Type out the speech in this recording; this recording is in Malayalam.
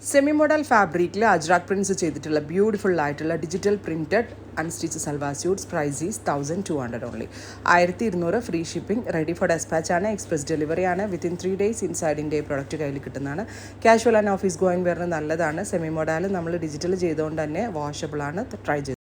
സെമി മോഡൽ ഫാബ്രിക്കിൽ അജ്രാക് പ്രിൻസ് ചെയ്തിട്ടുള്ള ബ്യൂട്ടിഫുൾ ആയിട്ടുള്ള digital printed unstitched salwar suits price is 1200 only. 1200 free shipping, ready for despatch ആണ്, എക്സ്പ്രസ് ഡെലിവറി ആണ്. Within 3 days inside India product കയ്യിൽ കിട്ടുന്നതാണ്. കാഷ്വൽ ആൻഡ് ഓഫീസ് ഗോയിങ് വരുന്നത് നല്ലതാണ്. സെമി മോഡൽ നമ്മൾ ഡിജിറ്റൽ ചെയ്തുകൊണ്ട് തന്നെ വാഷബിൾ ആണ്. ട്രൈ ചെയ്ത്